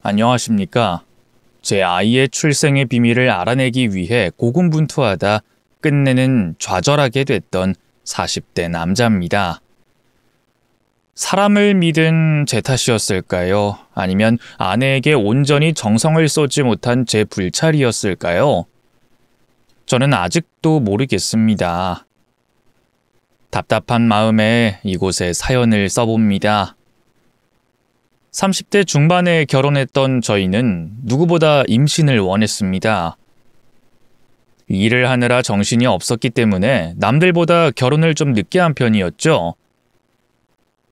안녕하십니까. 제 아이의 출생의 비밀을 알아내기 위해 고군분투하다 끝내는 좌절하게 됐던 40대 남자입니다. 사람을 믿은 제 탓이었을까요? 아니면 아내에게 온전히 정성을 쏟지 못한 제 불찰이었을까요? 저는 아직도 모르겠습니다. 답답한 마음에 이곳에 사연을 써봅니다. 30대 중반에 결혼했던 저희는 누구보다 임신을 원했습니다. 일을 하느라 정신이 없었기 때문에 남들보다 결혼을 좀 늦게 한 편이었죠.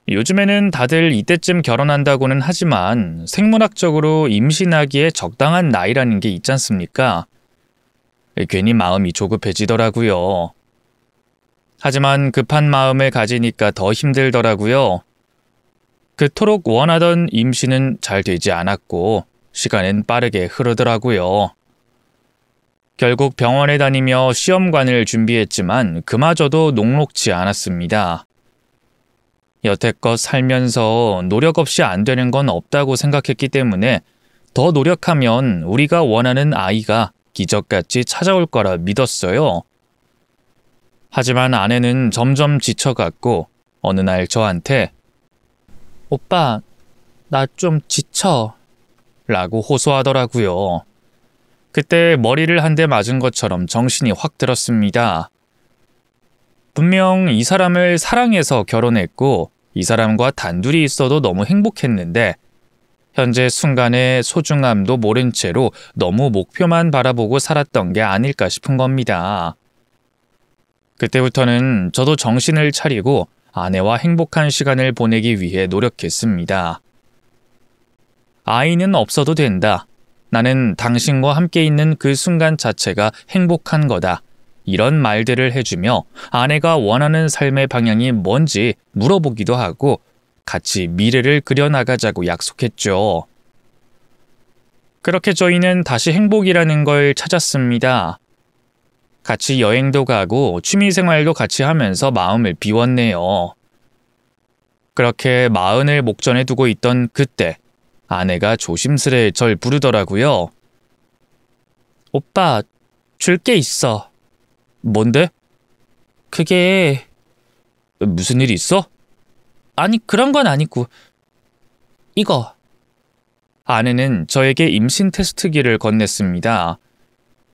요즘에는 다들 이때쯤 결혼한다고는 하지만 생물학적으로 임신하기에 적당한 나이라는 게 있지 않습니까? 괜히 마음이 조급해지더라고요. 하지만 급한 마음을 가지니까 더 힘들더라고요. 그토록 원하던 임신은 잘 되지 않았고 시간은 빠르게 흐르더라고요. 결국 병원에 다니며 시험관을 준비했지만 그마저도 녹록지 않았습니다. 여태껏 살면서 노력 없이 안 되는 건 없다고 생각했기 때문에 더 노력하면 우리가 원하는 아이가 기적같이 찾아올 거라 믿었어요. 하지만 아내는 점점 지쳐갔고 어느 날 저한테 오빠, 나 좀 지쳐 라고 호소하더라고요. 그때 머리를 한 대 맞은 것처럼 정신이 확 들었습니다. 분명 이 사람을 사랑해서 결혼했고 이 사람과 단둘이 있어도 너무 행복했는데 현재 순간의 소중함도 모른 채로 너무 목표만 바라보고 살았던 게 아닐까 싶은 겁니다. 그때부터는 저도 정신을 차리고 아내와 행복한 시간을 보내기 위해 노력했습니다. 아이는 없어도 된다. 나는 당신과 함께 있는 그 순간 자체가 행복한 거다. 이런 말들을 해주며 아내가 원하는 삶의 방향이 뭔지 물어보기도 하고 같이 미래를 그려나가자고 약속했죠. 그렇게 저희는 다시 행복이라는 걸 찾았습니다. 같이 여행도 가고 취미생활도 같이 하면서 마음을 비웠네요. 그렇게 마흔을 목전에 두고 있던 그때 아내가 조심스레 절 부르더라고요. 오빠, 줄 게 있어. 뭔데? 그게... 무슨 일 있어? 아니, 그런 건 아니고. 이거. 아내는 저에게 임신 테스트기를 건넸습니다.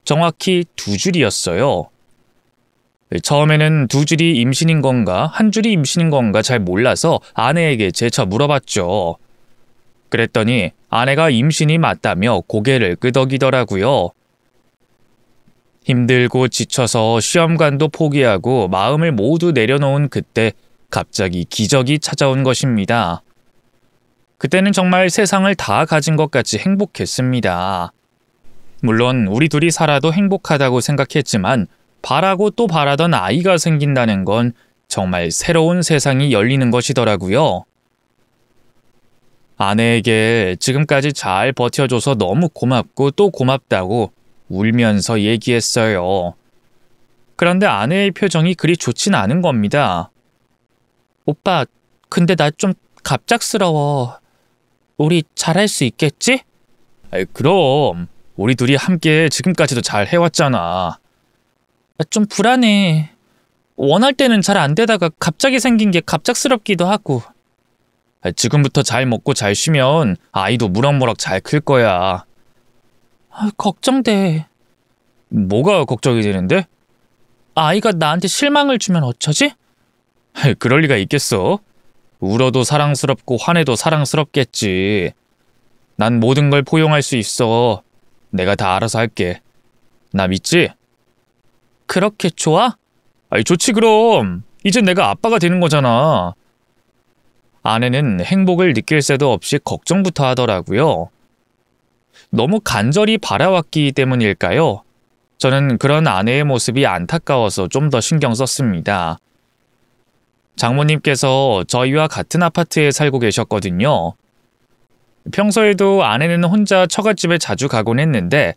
정확히 2줄이었어요. 처음에는 2줄이 임신인 건가 한 줄이 임신인 건가 잘 몰라서 아내에게 재차 물어봤죠. 그랬더니 아내가 임신이 맞다며 고개를 끄덕이더라고요. 힘들고 지쳐서 시험관도 포기하고 마음을 모두 내려놓은 그때 갑자기 기적이 찾아온 것입니다. 그때는 정말 세상을 다 가진 것 같이 행복했습니다. 물론 우리 둘이 살아도 행복하다고 생각했지만 바라고 또 바라던 아이가 생긴다는 건 정말 새로운 세상이 열리는 것이더라고요. 아내에게 지금까지 잘 버텨줘서 너무 고맙고 또 고맙다고 울면서 얘기했어요. 그런데 아내의 표정이 그리 좋진 않은 겁니다. 오빠, 근데 나 좀 갑작스러워. 우리 잘할 수 있겠지? 그럼 우리 둘이 함께 지금까지도 잘 해왔잖아. 좀 불안해. 원할 때는 잘 안 되다가 갑자기 생긴 게 갑작스럽기도 하고. 지금부터 잘 먹고 잘 쉬면 아이도 무럭무럭 잘 클 거야. 걱정돼. 뭐가 걱정이 되는데? 아이가 나한테 실망을 주면 어쩌지? 그럴 리가 있겠어? 울어도 사랑스럽고 화내도 사랑스럽겠지. 난 모든 걸 포용할 수 있어. 내가 다 알아서 할게. 나 믿지? 그렇게 좋아? 좋지 그럼. 이제 내가 아빠가 되는 거잖아. 아내는 행복을 느낄 새도 없이 걱정부터 하더라고요. 너무 간절히 바라왔기 때문일까요? 저는 그런 아내의 모습이 안타까워서 좀 더 신경 썼습니다. 장모님께서 저희와 같은 아파트에 살고 계셨거든요. 평소에도 아내는 혼자 처갓집에 자주 가곤 했는데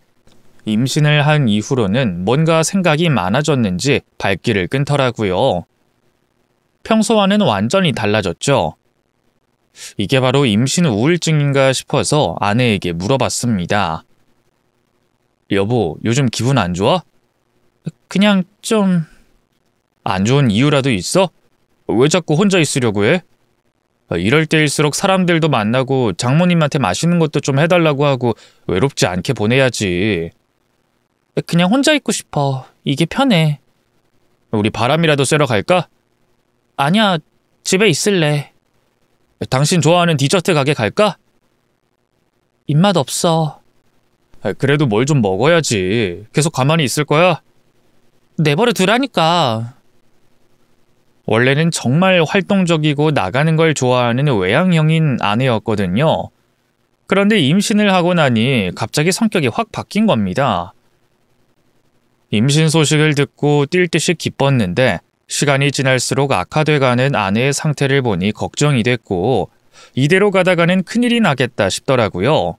임신을 한 이후로는 뭔가 생각이 많아졌는지 발길을 끊더라고요. 평소와는 완전히 달라졌죠. 이게 바로 임신 우울증인가 싶어서 아내에게 물어봤습니다. 여보, 요즘 기분 안 좋아? 그냥 좀... 안 좋은 이유라도 있어? 왜 자꾸 혼자 있으려고 해? 이럴 때일수록 사람들도 만나고 장모님한테 맛있는 것도 좀 해달라고 하고 외롭지 않게 보내야지. 그냥 혼자 있고 싶어. 이게 편해. 우리 바람이라도 쐬러 갈까? 아니야, 집에 있을래. 당신 좋아하는 디저트 가게 갈까? 입맛 없어. 그래도 뭘 좀 먹어야지. 계속 가만히 있을 거야? 내버려 두라니까. 원래는 정말 활동적이고 나가는 걸 좋아하는 외향형인 아내였거든요. 그런데 임신을 하고 나니 갑자기 성격이 확 바뀐 겁니다. 임신 소식을 듣고 뛸 듯이 기뻤는데 시간이 지날수록 악화돼가는 아내의 상태를 보니 걱정이 됐고 이대로 가다가는 큰일이 나겠다 싶더라고요.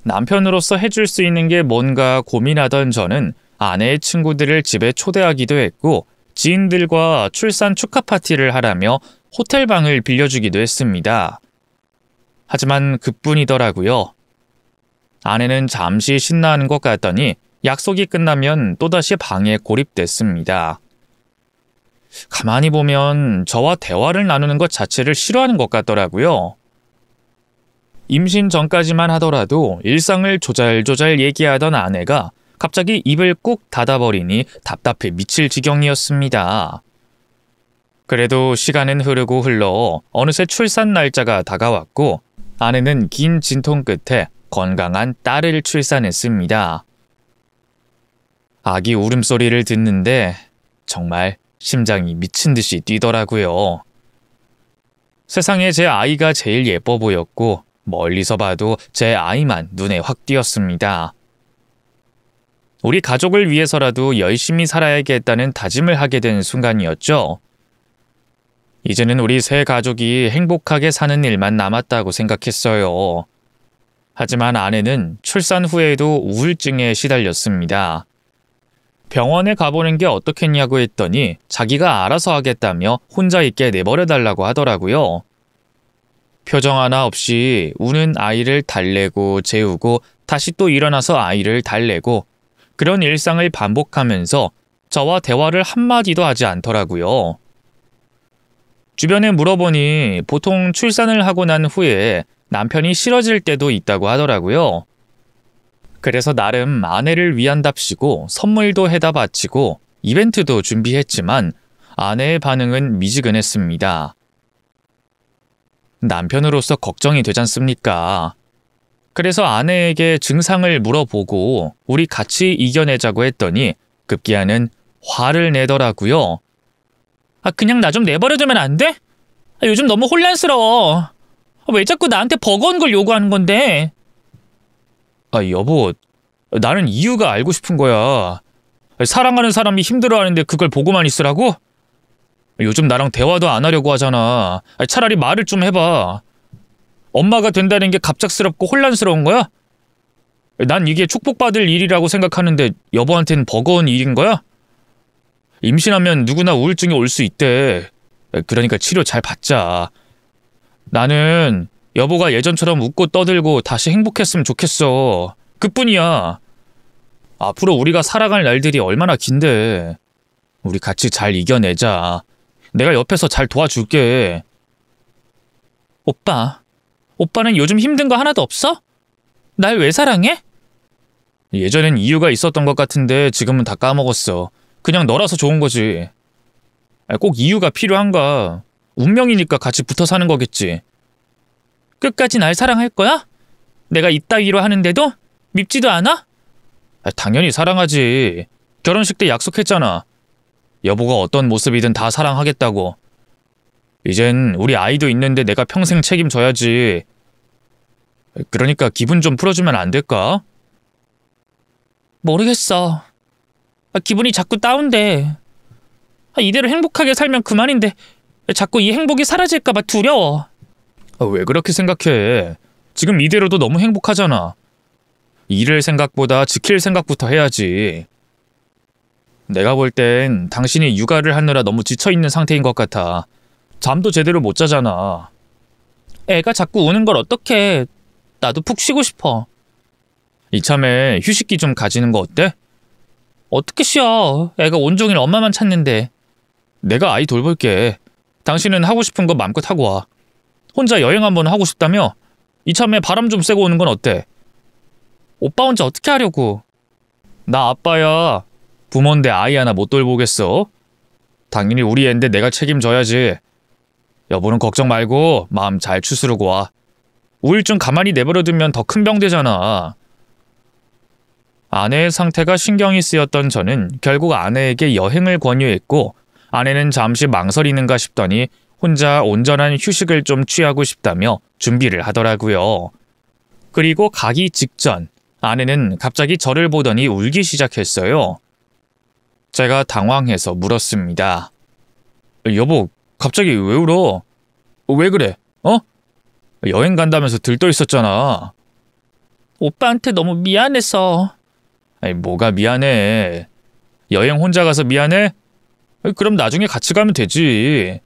남편으로서 해줄 수 있는 게 뭔가 고민하던 저는 아내의 친구들을 집에 초대하기도 했고 지인들과 출산 축하 파티를 하라며 호텔방을 빌려주기도 했습니다. 하지만 그뿐이더라고요. 아내는 잠시 신나는 것 같더니 약속이 끝나면 또다시 방에 고립됐습니다. 가만히 보면 저와 대화를 나누는 것 자체를 싫어하는 것 같더라고요. 임신 전까지만 하더라도 일상을 조잘조잘 얘기하던 아내가 갑자기 입을 꾹 닫아버리니 답답해 미칠 지경이었습니다. 그래도 시간은 흐르고 흘러 어느새 출산 날짜가 다가왔고 아내는 긴 진통 끝에 건강한 딸을 출산했습니다. 아기 울음소리를 듣는데 정말 심장이 미친 듯이 뛰더라고요. 세상에 제 아이가 제일 예뻐 보였고 멀리서 봐도 제 아이만 눈에 확 띄었습니다. 우리 가족을 위해서라도 열심히 살아야겠다는 다짐을 하게 된 순간이었죠. 이제는 우리 세 가족이 행복하게 사는 일만 남았다고 생각했어요. 하지만 아내는 출산 후에도 우울증에 시달렸습니다. 병원에 가보는 게 어떻겠냐고 했더니 자기가 알아서 하겠다며 혼자 있게 내버려달라고 하더라고요. 표정 하나 없이 우는 아이를 달래고 재우고 다시 또 일어나서 아이를 달래고 그런 일상을 반복하면서 저와 대화를 한마디도 하지 않더라고요. 주변에 물어보니 보통 출산을 하고 난 후에 남편이 싫어질 때도 있다고 하더라고요. 그래서 나름 아내를 위한답시고 선물도 해다 바치고 이벤트도 준비했지만 아내의 반응은 미지근했습니다. 남편으로서 걱정이 되지 않습니까? 그래서 아내에게 증상을 물어보고 우리 같이 이겨내자고 했더니 급기야는 화를 내더라고요. 그냥 나 좀 내버려두면 안 돼? 요즘 너무 혼란스러워. 왜 자꾸 나한테 버거운 걸 요구하는 건데? 여보, 나는 이유가 알고 싶은 거야. 사랑하는 사람이 힘들어하는데 그걸 보고만 있으라고? 요즘 나랑 대화도 안 하려고 하잖아. 차라리 말을 좀 해봐. 엄마가 된다는 게 갑작스럽고 혼란스러운 거야? 난 이게 축복받을 일이라고 생각하는데 여보한테는 버거운 일인 거야? 임신하면 누구나 우울증이 올 수 있대. 그러니까 치료 잘 받자. 나는 여보가 예전처럼 웃고 떠들고 다시 행복했으면 좋겠어. 그뿐이야. 앞으로 우리가 살아갈 날들이 얼마나 긴데. 우리 같이 잘 이겨내자. 내가 옆에서 잘 도와줄게. 오빠는 요즘 힘든 거 하나도 없어? 날 왜 사랑해? 예전엔 이유가 있었던 것 같은데 지금은 다 까먹었어. 그냥 너라서 좋은 거지. 꼭 이유가 필요한가? 운명이니까 같이 붙어 사는 거겠지. 끝까지 날 사랑할 거야? 내가 이따위로 하는데도? 밉지도 않아? 당연히 사랑하지. 결혼식 때 약속했잖아. 여보가 어떤 모습이든 다 사랑하겠다고. 이젠 우리 아이도 있는데 내가 평생 책임져야지. 그러니까 기분 좀 풀어주면 안 될까? 모르겠어. 기분이 자꾸 다운돼. 이대로 행복하게 살면 그만인데 자꾸 이 행복이 사라질까 봐 두려워. 왜 그렇게 생각해? 지금 이대로도 너무 행복하잖아. 잃을 생각보다 지킬 생각부터 해야지. 내가 볼 땐 당신이 육아를 하느라 너무 지쳐있는 상태인 것 같아. 잠도 제대로 못 자잖아. 애가 자꾸 우는 걸 어떡해. 나도 푹 쉬고 싶어. 이참에 휴식기 좀 가지는 거 어때? 어떻게 쉬어? 애가 온종일 엄마만 찾는데. 내가 아이 돌볼게. 당신은 하고 싶은 거 맘껏 하고 와. 혼자 여행 한번 하고 싶다며? 이참에 바람 좀 쐬고 오는 건 어때? 오빠 혼자 어떻게 하려고? 나 아빠야. 부모인데 아이 하나 못 돌보겠어? 당연히 우리 애인데 내가 책임져야지. 여보는 걱정 말고 마음 잘 추스르고 와. 우울증 가만히 내버려두면 더 큰 병 되잖아. 아내의 상태가 신경이 쓰였던 저는 결국 아내에게 여행을 권유했고, 아내는 잠시 망설이는가 싶더니 혼자 온전한 휴식을 좀 취하고 싶다며 준비를 하더라고요. 그리고 가기 직전 아내는 갑자기 저를 보더니 울기 시작했어요. 제가 당황해서 물었습니다. 여보, 갑자기 왜 울어? 왜 그래? 여행 간다면서 들떠 있었잖아. 오빠한테 너무 미안해서. 아니, 뭐가 미안해. 여행 혼자 가서 미안해? 그럼 나중에 같이 가면 되지.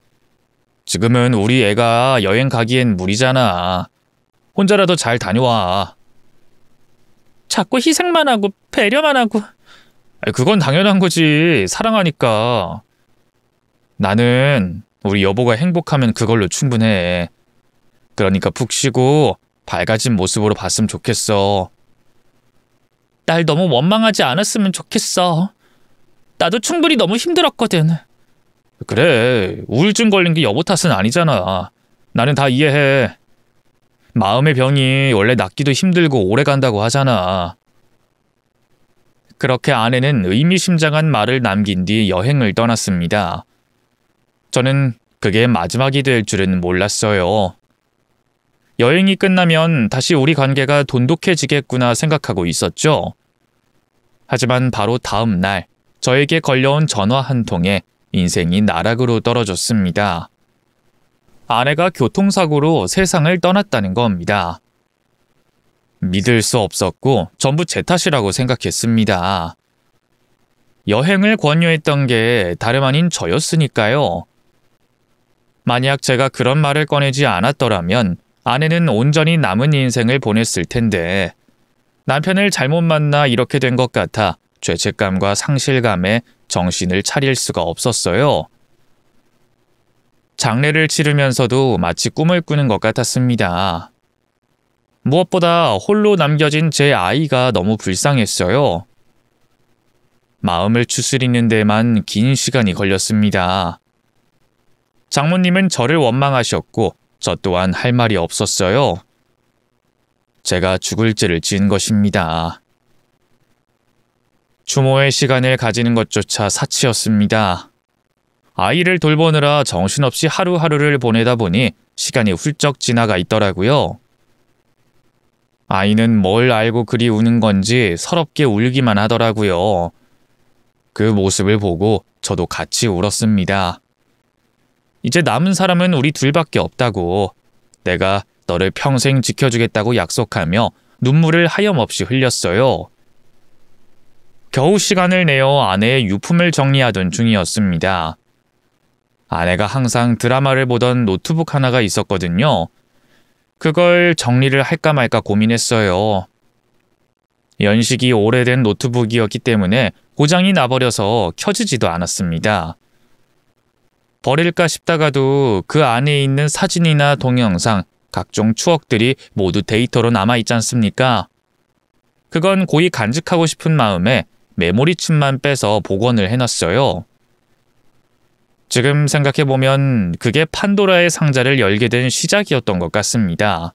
지금은 우리 애가 여행 가기엔 무리잖아. 혼자라도 잘 다녀와. 자꾸 희생만 하고 배려만 하고. 그건 당연한 거지. 사랑하니까. 나는 우리 여보가 행복하면 그걸로 충분해. 그러니까 푹 쉬고 밝아진 모습으로 봤으면 좋겠어. 날 너무 원망하지 않았으면 좋겠어. 나도 충분히 너무 힘들었거든. 그래, 우울증 걸린 게 여보 탓은 아니잖아. 나는 다 이해해. 마음의 병이 원래 낫기도 힘들고 오래 간다고 하잖아. 그렇게 아내는 의미심장한 말을 남긴 뒤 여행을 떠났습니다. 저는 그게 마지막이 될 줄은 몰랐어요. 여행이 끝나면 다시 우리 관계가 돈독해지겠구나 생각하고 있었죠. 하지만 바로 다음 날 저에게 걸려온 전화 한 통에 인생이 나락으로 떨어졌습니다. 아내가 교통사고로 세상을 떠났다는 겁니다. 믿을 수 없었고 전부 제 탓이라고 생각했습니다. 여행을 권유했던 게 다름 아닌 저였으니까요. 만약 제가 그런 말을 꺼내지 않았더라면 아내는 온전히 남은 인생을 보냈을 텐데, 남편을 잘못 만나 이렇게 된 것 같아 죄책감과 상실감에 정신을 차릴 수가 없었어요. 장례를 치르면서도 마치 꿈을 꾸는 것 같았습니다. 무엇보다 홀로 남겨진 제 아이가 너무 불쌍했어요. 마음을 추스리는 데만 긴 시간이 걸렸습니다. 장모님은 저를 원망하셨고 저 또한 할 말이 없었어요. 제가 죽을 죄를 지은 것입니다. 추모의 시간을 가지는 것조차 사치였습니다. 아이를 돌보느라 정신없이 하루하루를 보내다 보니 시간이 훌쩍 지나가 있더라고요. 아이는 뭘 알고 그리 우는 건지 서럽게 울기만 하더라고요. 그 모습을 보고 저도 같이 울었습니다. 이제 남은 사람은 우리 둘밖에 없다고, 내가 너를 평생 지켜주겠다고 약속하며 눈물을 하염없이 흘렸어요. 겨우 시간을 내어 아내의 유품을 정리하던 중이었습니다. 아내가 항상 드라마를 보던 노트북 하나가 있었거든요. 그걸 정리를 할까 말까 고민했어요. 연식이 오래된 노트북이었기 때문에 고장이 나버려서 켜지지도 않았습니다. 버릴까 싶다가도 그 안에 있는 사진이나 동영상, 각종 추억들이 모두 데이터로 남아있지 않습니까? 그건 고이 간직하고 싶은 마음에 메모리칩만 빼서 복원을 해놨어요. 지금 생각해보면 그게 판도라의 상자를 열게 된 시작이었던 것 같습니다.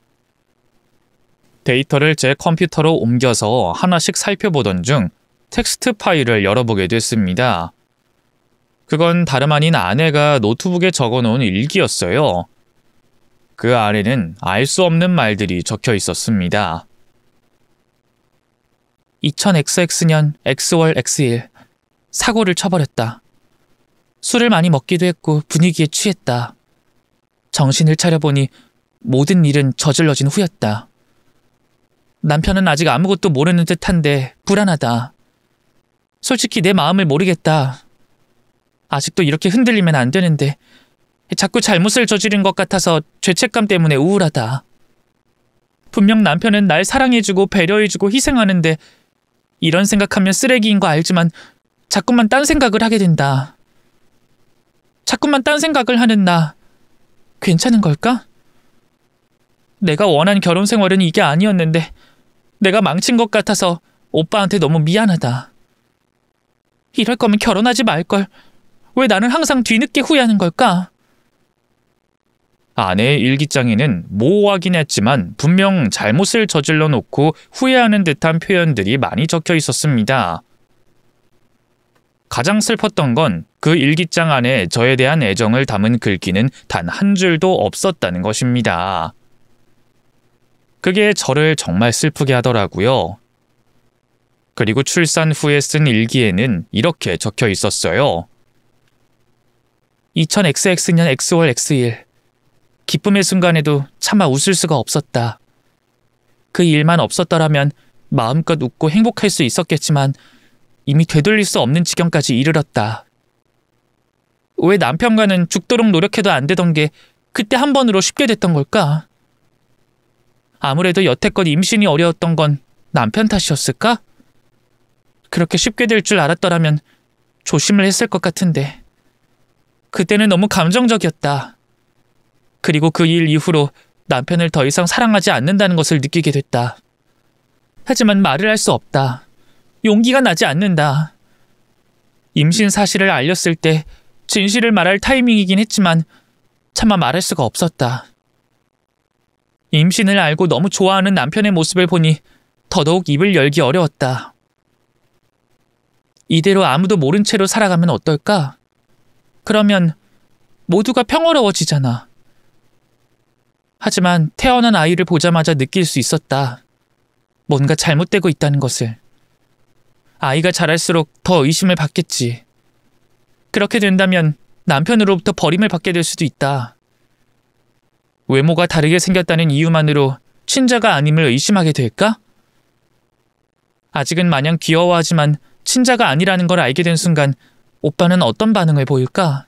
데이터를 제 컴퓨터로 옮겨서 하나씩 살펴보던 중 텍스트 파일을 열어보게 됐습니다. 그건 다름 아닌 아내가 노트북에 적어놓은 일기였어요. 그 안에는 알 수 없는 말들이 적혀 있었습니다. 2000XX년 X월 X일, 사고를 쳐버렸다. 술을 많이 먹기도 했고 분위기에 취했다. 정신을 차려보니 모든 일은 저질러진 후였다. 남편은 아직 아무것도 모르는 듯한데 불안하다. 솔직히 내 마음을 모르겠다. 아직도 이렇게 흔들리면 안 되는데 자꾸 잘못을 저지른 것 같아서 죄책감 때문에 우울하다. 분명 남편은 날 사랑해주고 배려해주고 희생하는데 이런 생각하면 쓰레기인 거 알지만 자꾸만 딴 생각을 하게 된다. 자꾸만 딴 생각을 하는 나 괜찮은 걸까? 내가 원한 결혼 생활은 이게 아니었는데 내가 망친 것 같아서 오빠한테 너무 미안하다. 이럴 거면 결혼하지 말걸. 왜 나는 항상 뒤늦게 후회하는 걸까? 아내의 일기장에는 모호하긴 했지만 분명 잘못을 저질러 놓고 후회하는 듯한 표현들이 많이 적혀 있었습니다. 가장 슬펐던 건 그 일기장 안에 저에 대한 애정을 담은 글귀는 단 한 줄도 없었다는 것입니다. 그게 저를 정말 슬프게 하더라고요. 그리고 출산 후에 쓴 일기에는 이렇게 적혀 있었어요. 2000XX년 X월 X일. 기쁨의 순간에도 차마 웃을 수가 없었다. 그 일만 없었더라면 마음껏 웃고 행복할 수 있었겠지만 이미 되돌릴 수 없는 지경까지 이르렀다. 왜 남편과는 죽도록 노력해도 안 되던 게 그때 한 번으로 쉽게 됐던 걸까? 아무래도 여태껏 임신이 어려웠던 건 남편 탓이었을까? 그렇게 쉽게 될 줄 알았더라면 조심을 했을 것 같은데. 그때는 너무 감정적이었다. 그리고 그 일 이후로 남편을 더 이상 사랑하지 않는다는 것을 느끼게 됐다. 하지만 말을 할 수 없다. 용기가 나지 않는다. 임신 사실을 알렸을 때 진실을 말할 타이밍이긴 했지만 차마 말할 수가 없었다. 임신을 알고 너무 좋아하는 남편의 모습을 보니 더더욱 입을 열기 어려웠다. 이대로 아무도 모른 채로 살아가면 어떨까? 그러면 모두가 평화로워지잖아. 하지만 태어난 아이를 보자마자 느낄 수 있었다. 뭔가 잘못되고 있다는 것을. 아이가 자랄수록 더 의심을 받겠지. 그렇게 된다면 남편으로부터 버림을 받게 될 수도 있다. 외모가 다르게 생겼다는 이유만으로 친자가 아님을 의심하게 될까? 아직은 마냥 귀여워하지만 친자가 아니라는 걸 알게 된 순간 오빠는 어떤 반응을 보일까?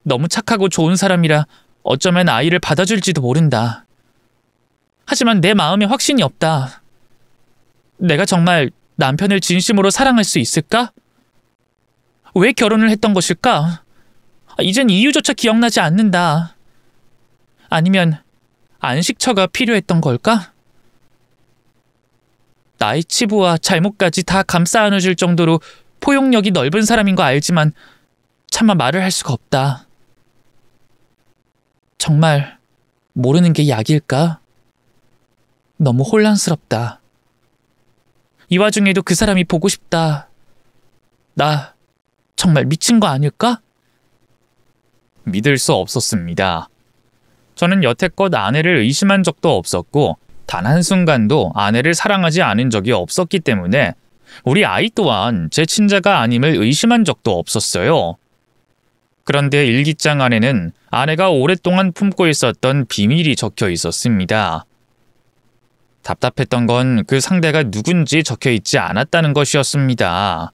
너무 착하고 좋은 사람이라 어쩌면 아이를 받아줄지도 모른다. 하지만 내 마음에 확신이 없다. 내가 정말 남편을 진심으로 사랑할 수 있을까? 왜 결혼을 했던 것일까? 이젠 이유조차 기억나지 않는다. 아니면 안식처가 필요했던 걸까? 나의 치부와 잘못까지 다 감싸 안아줄 정도로 포용력이 넓은 사람인 거 알지만 차마 말을 할 수가 없다. 정말 모르는 게 약일까? 너무 혼란스럽다. 이 와중에도 그 사람이 보고 싶다. 나 정말 미친 거 아닐까? 믿을 수 없었습니다. 저는 여태껏 아내를 의심한 적도 없었고 단 한순간도 아내를 사랑하지 않은 적이 없었기 때문에 우리 아이 또한 제 친자가 아님을 의심한 적도 없었어요. 그런데 일기장 안에는 아내가 오랫동안 품고 있었던 비밀이 적혀 있었습니다. 답답했던 건 그 상대가 누군지 적혀 있지 않았다는 것이었습니다.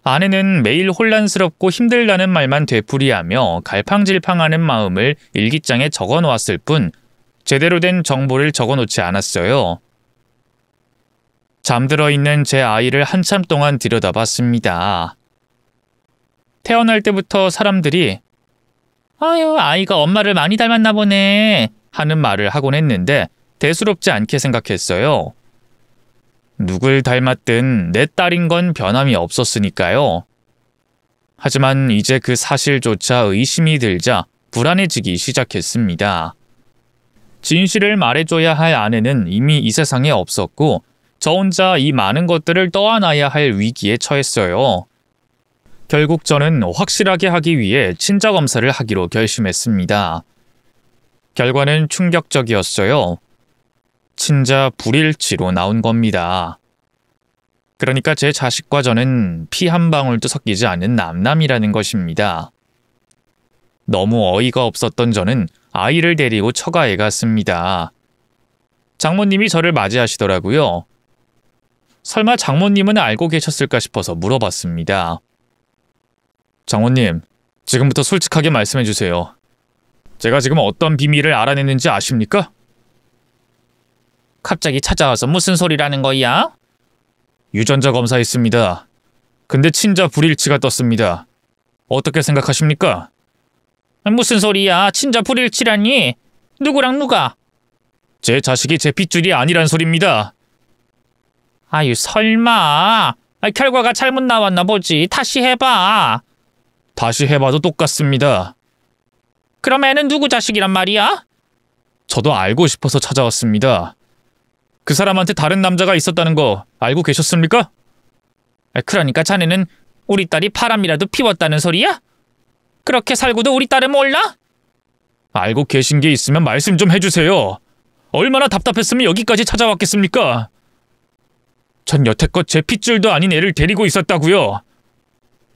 아내는 매일 혼란스럽고 힘들다는 말만 되풀이하며 갈팡질팡하는 마음을 일기장에 적어 놓았을 뿐 제대로 된 정보를 적어 놓지 않았어요. 잠들어 있는 제 아이를 한참 동안 들여다봤습니다. 태어날 때부터 사람들이 아유, 아이가 엄마를 많이 닮았나 보네 하는 말을 하곤 했는데 대수롭지 않게 생각했어요. 누굴 닮았든 내 딸인 건 변함이 없었으니까요. 하지만 이제 그 사실조차 의심이 들자 불안해지기 시작했습니다. 진실을 말해줘야 할 아내는 이미 이 세상에 없었고 저 혼자 이 많은 것들을 떠안아야 할 위기에 처했어요. 결국 저는 확실하게 하기 위해 친자 검사를 하기로 결심했습니다. 결과는 충격적이었어요. 친자 불일치로 나온 겁니다. 그러니까 제 자식과 저는 피 한 방울도 섞이지 않는 남남이라는 것입니다. 너무 어이가 없었던 저는 아이를 데리고 처가에 갔습니다. 장모님이 저를 맞이하시더라고요. 설마 장모님은 알고 계셨을까 싶어서 물어봤습니다. 장모님, 지금부터 솔직하게 말씀해 주세요. 제가 지금 어떤 비밀을 알아냈는지 아십니까? 갑자기 찾아와서 무슨 소리라는 거야? 유전자 검사했습니다. 근데 친자 불일치가 떴습니다. 어떻게 생각하십니까? 무슨 소리야? 친자 불일치라니? 누구랑 누가? 제 자식이 제 핏줄이 아니란 소리입니다. 아유, 설마. 결과가 잘못 나왔나 보지. 다시 해봐. 다시 해봐도 똑같습니다. 그럼 애는 누구 자식이란 말이야? 저도 알고 싶어서 찾아왔습니다. 그 사람한테 다른 남자가 있었다는 거 알고 계셨습니까? 그러니까 자네는 우리 딸이 바람이라도 피웠다는 소리야? 그렇게 살고도 우리 딸을 몰라? 알고 계신 게 있으면 말씀 좀 해주세요. 얼마나 답답했으면 여기까지 찾아왔겠습니까? 전 여태껏 제 핏줄도 아닌 애를 데리고 있었다고요.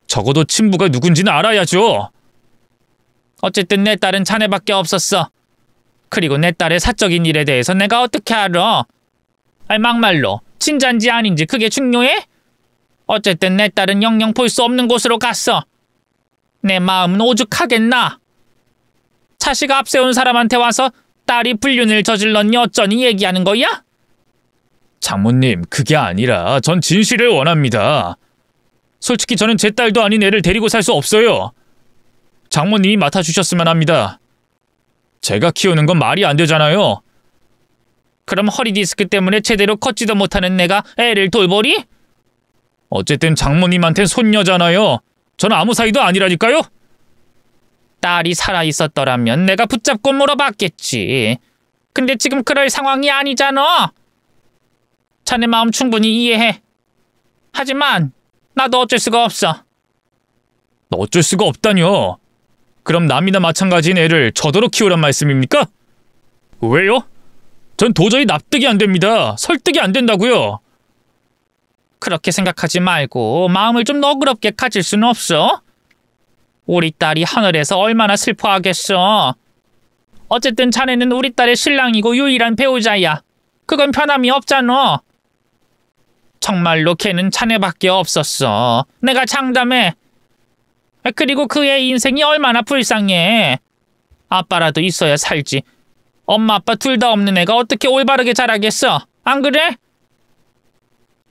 적어도 친부가 누군지는 알아야죠. 어쨌든 내 딸은 자네밖에 없었어. 그리고 내 딸의 사적인 일에 대해서 내가 어떻게 알아? 막말로 친자인지 아닌지 그게 중요해? 어쨌든 내 딸은 영영 볼 수 없는 곳으로 갔어. 내 마음은 오죽하겠나? 자식 앞세운 사람한테 와서 딸이 불륜을 저질렀니 어쩌니 얘기하는 거야? 장모님, 그게 아니라 전 진실을 원합니다. 솔직히 저는 제 딸도 아닌 애를 데리고 살 수 없어요. 장모님이 맡아주셨으면 합니다. 제가 키우는 건 말이 안 되잖아요. 그럼 허리 디스크 때문에 제대로 걷지도 못하는 내가 애를 돌보리? 어쨌든 장모님한텐 손녀잖아요. 전 아무 사이도 아니라니까요. 딸이 살아있었더라면 내가 붙잡고 물어봤겠지. 근데 지금 그럴 상황이 아니잖아. 자네 마음 충분히 이해해. 하지만 나도 어쩔 수가 없어. 어쩔 수가 없다뇨. 그럼 남이나 마찬가지인 애를 저더러 키우란 말씀입니까? 왜요? 전 도저히 납득이 안 됩니다. 설득이 안 된다고요. 그렇게 생각하지 말고 마음을 좀 너그럽게 가질 수는 없어? 우리 딸이 하늘에서 얼마나 슬퍼하겠어. 어쨌든 자네는 우리 딸의 신랑이고 유일한 배우자야. 그건 변함이 없잖아. 정말로 걔는 자네밖에 없었어. 내가 장담해. 그리고 그 애 인생이 얼마나 불쌍해. 아빠라도 있어야 살지. 엄마 아빠 둘 다 없는 애가 어떻게 올바르게 자라겠어? 안 그래?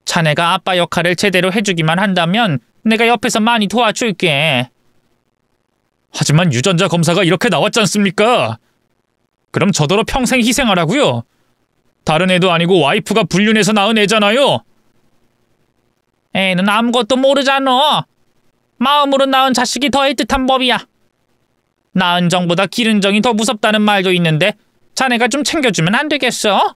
자네가 아빠 역할을 제대로 해주기만 한다면 내가 옆에서 많이 도와줄게. 하지만 유전자 검사가 이렇게 나왔지 않습니까? 그럼 저더러 평생 희생하라고요? 다른 애도 아니고 와이프가 불륜해서 낳은 애잖아요. 애는 아무것도 모르잖아. 마음으로 낳은 자식이 더 애틋한 법이야. 낳은 정보다 기른 정이 더 무섭다는 말도 있는데 자네가 좀 챙겨주면 안 되겠어?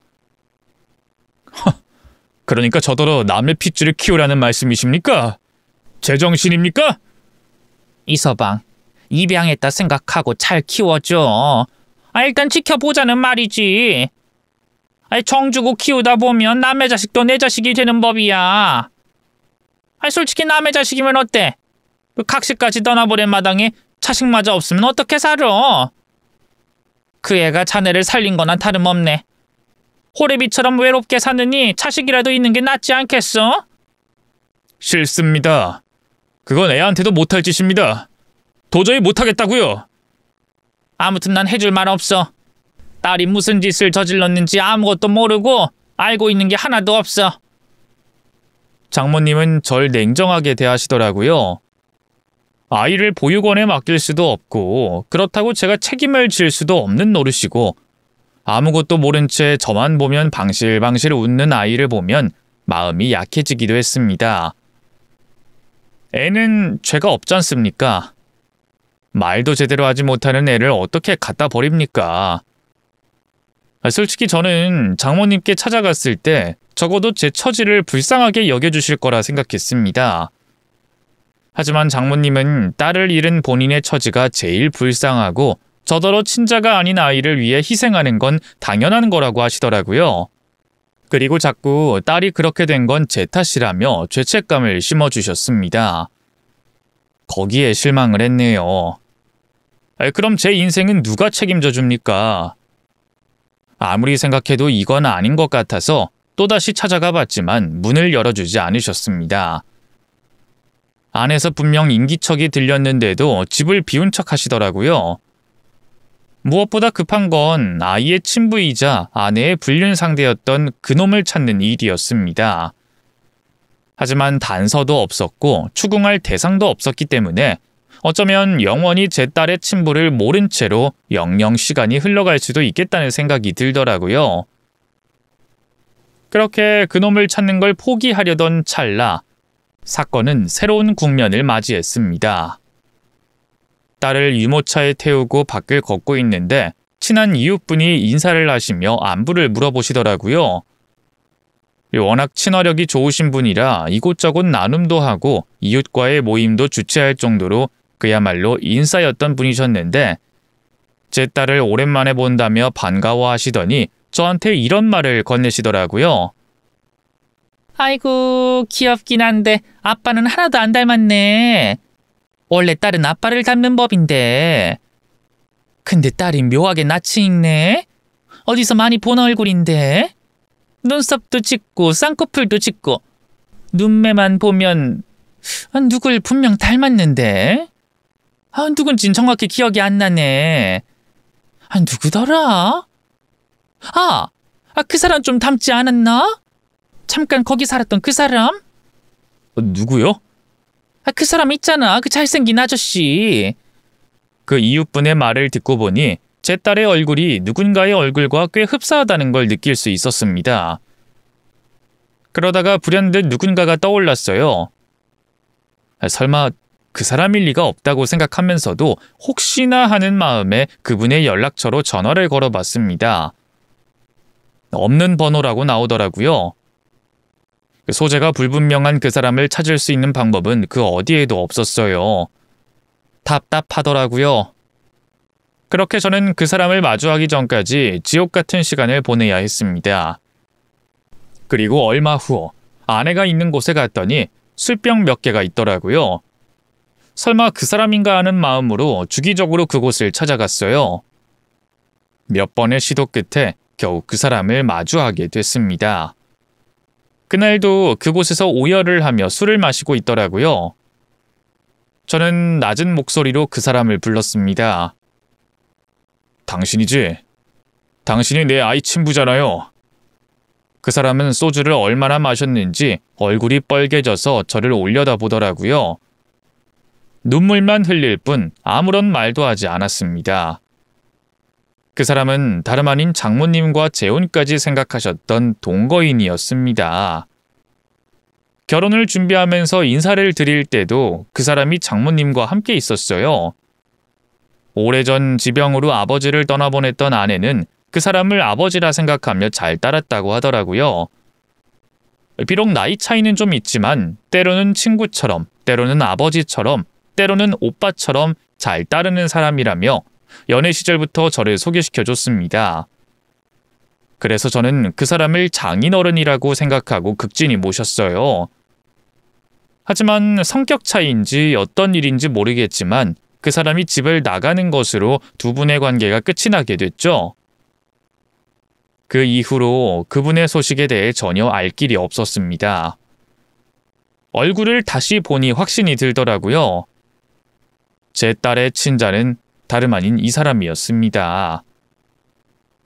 그러니까 저더러 남의 핏줄을 키우라는 말씀이십니까? 제정신입니까? 이서방, 입양했다 생각하고 잘 키워줘. 일단 지켜보자는 말이지. 정 주고 키우다 보면 남의 자식도 내 자식이 되는 법이야. 솔직히 남의 자식이면 어때? 각시까지 떠나버린 마당에 자식마저 없으면 어떻게 살아? 그 애가 자네를 살린 거나 다름없네. 호래비처럼 외롭게 사느니 자식이라도 있는 게 낫지 않겠어? 싫습니다. 그건 애한테도 못할 짓입니다. 도저히 못하겠다고요. 아무튼 난 해줄 말 없어. 딸이 무슨 짓을 저질렀는지 아무것도 모르고 알고 있는 게 하나도 없어. 장모님은 절 냉정하게 대하시더라고요. 아이를 보육원에 맡길 수도 없고 그렇다고 제가 책임을 질 수도 없는 노릇이고 아무것도 모른 채 저만 보면 방실방실 웃는 아이를 보면 마음이 약해지기도 했습니다. 애는 죄가 없지 않습니까? 말도 제대로 하지 못하는 애를 어떻게 갖다 버립니까? 솔직히 저는 장모님께 찾아갔을 때 적어도 제 처지를 불쌍하게 여겨주실 거라 생각했습니다. 하지만 장모님은 딸을 잃은 본인의 처지가 제일 불쌍하고 저더러 친자가 아닌 아이를 위해 희생하는 건 당연한 거라고 하시더라고요. 그리고 자꾸 딸이 그렇게 된 건 제 탓이라며 죄책감을 심어주셨습니다. 거기에 실망을 했네요. 그럼 제 인생은 누가 책임져 줍니까? 아무리 생각해도 이건 아닌 것 같아서 또다시 찾아가 봤지만 문을 열어주지 않으셨습니다. 안에서 분명 인기척이 들렸는데도 집을 비운 척 하시더라고요. 무엇보다 급한 건 아이의 친부이자 아내의 불륜 상대였던 그놈을 찾는 일이었습니다. 하지만 단서도 없었고 추궁할 대상도 없었기 때문에 어쩌면 영원히 제 딸의 친부를 모른 채로 영영 시간이 흘러갈 수도 있겠다는 생각이 들더라고요. 그렇게 그놈을 찾는 걸 포기하려던 찰나 사건은 새로운 국면을 맞이했습니다. 딸을 유모차에 태우고 밖을 걷고 있는데 친한 이웃분이 인사를 하시며 안부를 물어보시더라고요. 워낙 친화력이 좋으신 분이라 이곳저곳 나눔도 하고 이웃과의 모임도 주최할 정도로 그야말로 인싸였던 분이셨는데 제 딸을 오랜만에 본다며 반가워하시더니 저한테 이런 말을 건네시더라고요. 아이고, 귀엽긴 한데 아빠는 하나도 안 닮았네. 원래 딸은 아빠를 닮는 법인데. 근데 딸이 묘하게 낯이 익네. 어디서 많이 본 얼굴인데. 눈썹도 짙고 쌍꺼풀도 짙고 눈매만 보면 누굴 분명 닮았는데. 누군진 정확히 기억이 안 나네. 누구더라? 그 사람 좀 닮지 않았나? 잠깐 거기 살았던 그 사람? 누구요? 그 사람 있잖아. 그 잘생긴 아저씨. 그 이웃분의 말을 듣고 보니 제 딸의 얼굴이 누군가의 얼굴과 꽤 흡사하다는 걸 느낄 수 있었습니다. 그러다가 불현듯 누군가가 떠올랐어요. 설마 그 사람일 리가 없다고 생각하면서도 혹시나 하는 마음에 그분의 연락처로 전화를 걸어봤습니다. 없는 번호라고 나오더라고요. 소재가 불분명한 그 사람을 찾을 수 있는 방법은 그 어디에도 없었어요. 답답하더라고요. 그렇게 저는 그 사람을 마주하기 전까지 지옥 같은 시간을 보내야 했습니다. 그리고 얼마 후 아내가 있는 곳에 갔더니 술병 몇 개가 있더라고요. 설마 그 사람인가 하는 마음으로 주기적으로 그곳을 찾아갔어요. 몇 번의 시도 끝에 겨우 그 사람을 마주하게 됐습니다. 그날도 그곳에서 오열을 하며 술을 마시고 있더라고요. 저는 낮은 목소리로 그 사람을 불렀습니다. 당신이지? 당신이 내 아이 친부잖아요. 그 사람은 소주를 얼마나 마셨는지 얼굴이 빨개져서 저를 올려다보더라고요. 눈물만 흘릴 뿐 아무런 말도 하지 않았습니다. 그 사람은 다름 아닌 장모님과 재혼까지 생각하셨던 동거인이었습니다. 결혼을 준비하면서 인사를 드릴 때도 그 사람이 장모님과 함께 있었어요. 오래전 지병으로 아버지를 떠나보냈던 아내는 그 사람을 아버지라 생각하며 잘 따랐다고 하더라고요. 비록 나이 차이는 좀 있지만 때로는 친구처럼, 때로는 아버지처럼, 때로는 오빠처럼 잘 따르는 사람이라며 연애 시절부터 저를 소개시켜줬습니다. 그래서 저는 그 사람을 장인어른이라고 생각하고 극진히 모셨어요. 하지만 성격 차이인지 어떤 일인지 모르겠지만 그 사람이 집을 나가는 것으로 두 분의 관계가 끝이 나게 됐죠. 그 이후로 그분의 소식에 대해 전혀 알 길이 없었습니다. 얼굴을 다시 보니 확신이 들더라고요. 제 딸의 친자는 다름 아닌 이 사람이었습니다.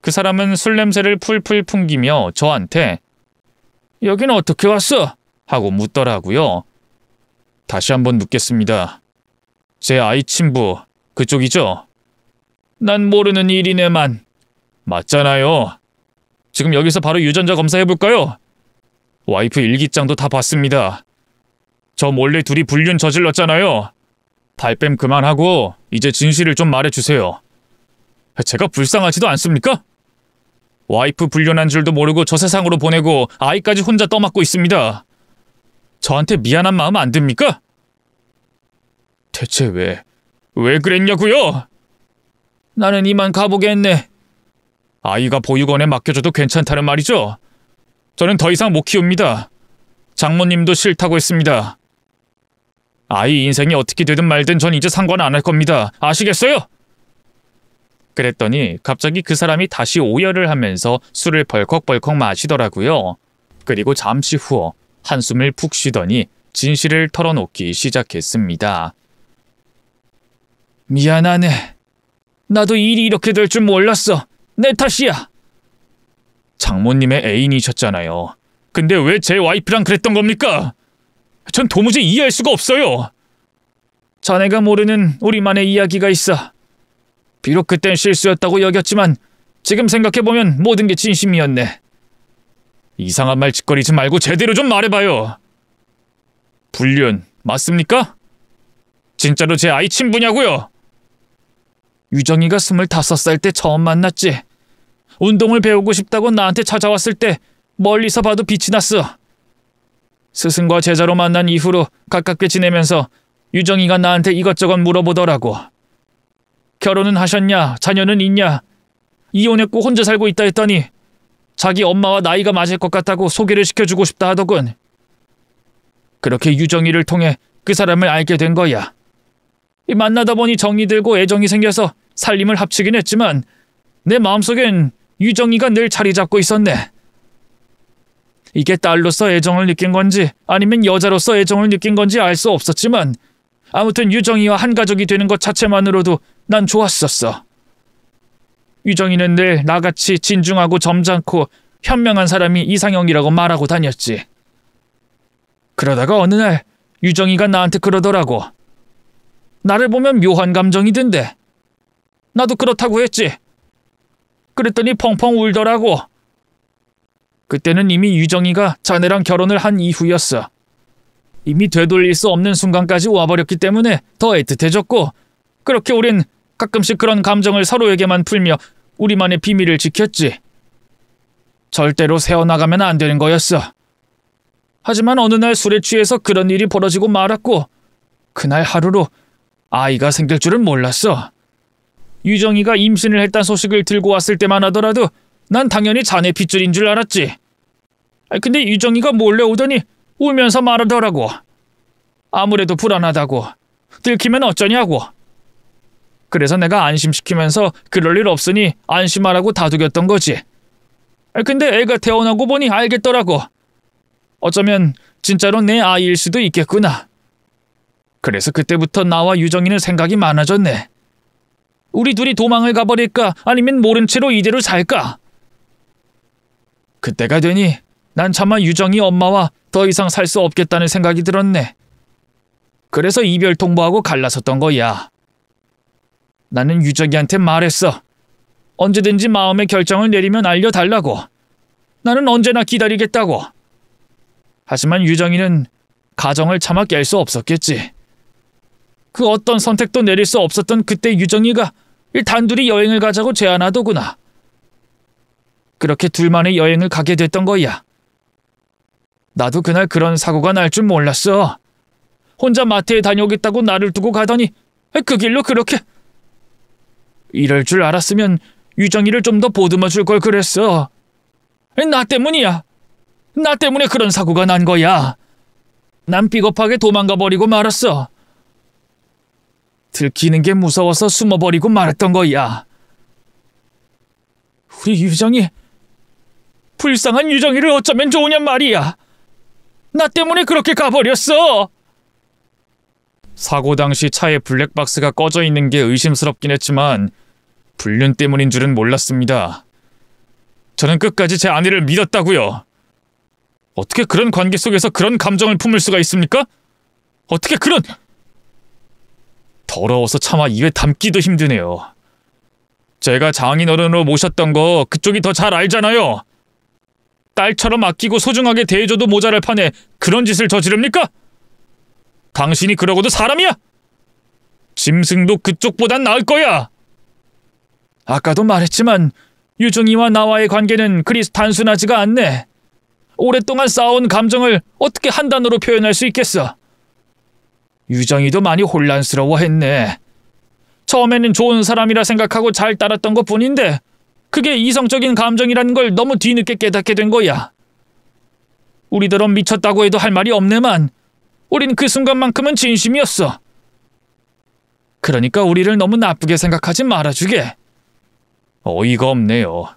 그 사람은 술 냄새를 풀풀 풍기며 저한테 "여기는 어떻게 왔어?" 하고 묻더라고요. 다시 한번 묻겠습니다. 제 아이 친부 그쪽이죠? 난 모르는 일이네만. 맞잖아요. 지금 여기서 바로 유전자 검사해볼까요? 와이프 일기장도 다 봤습니다. 저 몰래 둘이 불륜 저질렀잖아요. 발뺌 그만하고 이제 진실을 좀 말해주세요. 제가 불쌍하지도 않습니까? 와이프 불륜한 줄도 모르고 저 세상으로 보내고 아이까지 혼자 떠맡고 있습니다. 저한테 미안한 마음 안 듭니까? 대체 왜 그랬냐고요? 나는 이만 가보겠네. 아이가 보육원에 맡겨줘도 괜찮다는 말이죠? 저는 더 이상 못 키웁니다. 장모님도 싫다고 했습니다. 아이 인생이 어떻게 되든 말든 전 이제 상관 안 할 겁니다. 아시겠어요? 그랬더니 갑자기 그 사람이 다시 오열을 하면서 술을 벌컥벌컥 마시더라고요. 그리고 잠시 후 한숨을 푹 쉬더니 진실을 털어놓기 시작했습니다. 미안하네. 나도 일이 이렇게 될 줄 몰랐어. 내 탓이야. 장모님의 애인이셨잖아요. 근데 왜 제 와이프랑 그랬던 겁니까? 전 도무지 이해할 수가 없어요. 자네가 모르는 우리만의 이야기가 있어. 비록 그땐 실수였다고 여겼지만 지금 생각해보면 모든 게 진심이었네. 이상한 말 짓거리지 말고 제대로 좀 말해봐요. 불륜 맞습니까? 진짜로 제 아이 친부냐고요? 유정이가 25살 때 처음 만났지. 운동을 배우고 싶다고 나한테 찾아왔을 때 멀리서 봐도 빛이 났어. 스승과 제자로 만난 이후로 가깝게 지내면서 유정이가 나한테 이것저것 물어보더라고. 결혼은 하셨냐? 자녀는 있냐? 이혼했고 혼자 살고 있다 했더니 자기 엄마와 나이가 맞을 것 같다고 소개를 시켜주고 싶다 하더군. 그렇게 유정이를 통해 그 사람을 알게 된 거야. 만나다 보니 정이 들고 애정이 생겨서 살림을 합치긴 했지만 내 마음속엔 유정이가 늘 자리 잡고 있었네. 이게 딸로서 애정을 느낀 건지 아니면 여자로서 애정을 느낀 건지 알 수 없었지만 아무튼 유정이와 한 가족이 되는 것 자체만으로도 난 좋았었어. 유정이는 늘 나같이 진중하고 점잖고 현명한 사람이 이상형이라고 말하고 다녔지. 그러다가 어느 날 유정이가 나한테 그러더라고. 나를 보면 묘한 감정이 든대. 나도 그렇다고 했지. 그랬더니 펑펑 울더라고. 그때는 이미 유정이가 자네랑 결혼을 한 이후였어. 이미 되돌릴 수 없는 순간까지 와버렸기 때문에 더 애틋해졌고 그렇게 우린 가끔씩 그런 감정을 서로에게만 풀며 우리만의 비밀을 지켰지. 절대로 새어나가면 안 되는 거였어. 하지만 어느 날 술에 취해서 그런 일이 벌어지고 말았고 그날 하루로 아이가 생길 줄은 몰랐어. 유정이가 임신을 했다는 소식을 들고 왔을 때만 하더라도 난 당연히 자네 핏줄인 줄 알았지. 근데 유정이가 몰래 오더니 울면서 말하더라고. 아무래도 불안하다고. 들키면 어쩌냐고. 그래서 내가 안심시키면서 그럴 일 없으니 안심하라고 다독였던 거지. 근데 애가 태어나고 보니 알겠더라고. 어쩌면 진짜로 내 아이일 수도 있겠구나. 그래서 그때부터 나와 유정이는 생각이 많아졌네. 우리 둘이 도망을 가버릴까 아니면 모른 채로 이대로 살까? 그때가 되니 난 차마 유정이 엄마와 더 이상 살 수 없겠다는 생각이 들었네. 그래서 이별 통보하고 갈라섰던 거야. 나는 유정이한테 말했어. 언제든지 마음의 결정을 내리면 알려달라고. 나는 언제나 기다리겠다고. 하지만 유정이는 가정을 차마 깰 수 없었겠지. 그 어떤 선택도 내릴 수 없었던 그때 유정이가 단둘이 여행을 가자고 제안하더구나. 그렇게 둘만의 여행을 가게 됐던 거야. 나도 그날 그런 사고가 날 줄 몰랐어. 혼자 마트에 다녀오겠다고 나를 두고 가더니 그 길로 그렇게. 이럴 줄 알았으면 유정이를 좀 더 보듬어 줄 걸 그랬어. 나 때문이야. 나 때문에 그런 사고가 난 거야. 난 비겁하게 도망가 버리고 말았어. 들키는 게 무서워서 숨어버리고 말았던 거야. 우리 유정이, 불쌍한 유정이를 어쩌면 좋으냔 말이야. 나 때문에 그렇게 가버렸어. 사고 당시 차에 블랙박스가 꺼져 있는 게 의심스럽긴 했지만 불륜 때문인 줄은 몰랐습니다. 저는 끝까지 제 아내를 믿었다고요. 어떻게 그런 관계 속에서 그런 감정을 품을 수가 있습니까? 어떻게 그런... 더러워서 차마 입에 담기도 힘드네요. 제가 장인어른으로 모셨던 거 그쪽이 더 잘 알잖아요. 딸처럼 아끼고 소중하게 대해줘도 모자랄 판에 그런 짓을 저지릅니까? 당신이 그러고도 사람이야? 짐승도 그쪽보단 나을 거야. 아까도 말했지만 유정이와 나와의 관계는 그리 단순하지가 않네. 오랫동안 쌓아온 감정을 어떻게 한 단어로 표현할 수 있겠어? 유정이도 많이 혼란스러워했네. 처음에는 좋은 사람이라 생각하고 잘 따랐던 것뿐인데 그게 이성적인 감정이라는 걸 너무 뒤늦게 깨닫게 된 거야. 우리들은 미쳤다고 해도 할 말이 없네만 우린 그 순간만큼은 진심이었어. 그러니까 우리를 너무 나쁘게 생각하지 말아주게. 어이가 없네요.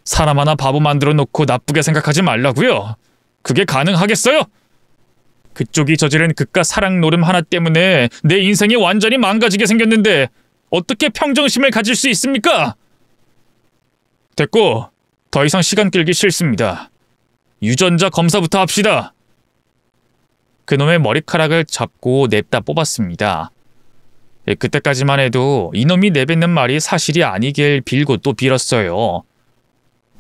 사람 하나 바보 만들어 놓고 나쁘게 생각하지 말라고요. 그게 가능하겠어요? 그쪽이 저지른 그깟 사랑 노름 하나 때문에 내 인생이 완전히 망가지게 생겼는데 어떻게 평정심을 가질 수 있습니까? 됐고, 더 이상 시간 끌기 싫습니다. 유전자 검사부터 합시다. 그놈의 머리카락을 잡고 냅다 뽑았습니다. 그때까지만 해도 이놈이 내뱉는 말이 사실이 아니길 빌고 또 빌었어요.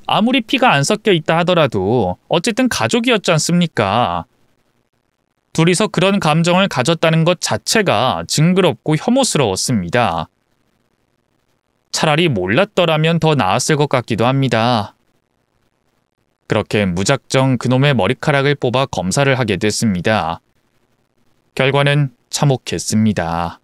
아무리 피가 안 섞여 있다 하더라도 어쨌든 가족이었지 않습니까? 둘이서 그런 감정을 가졌다는 것 자체가 징그럽고 혐오스러웠습니다. 차라리 몰랐더라면 더 나았을 것 같기도 합니다. 그렇게 무작정 그놈의 머리카락을 뽑아 검사를 하게 됐습니다. 결과는 참혹했습니다.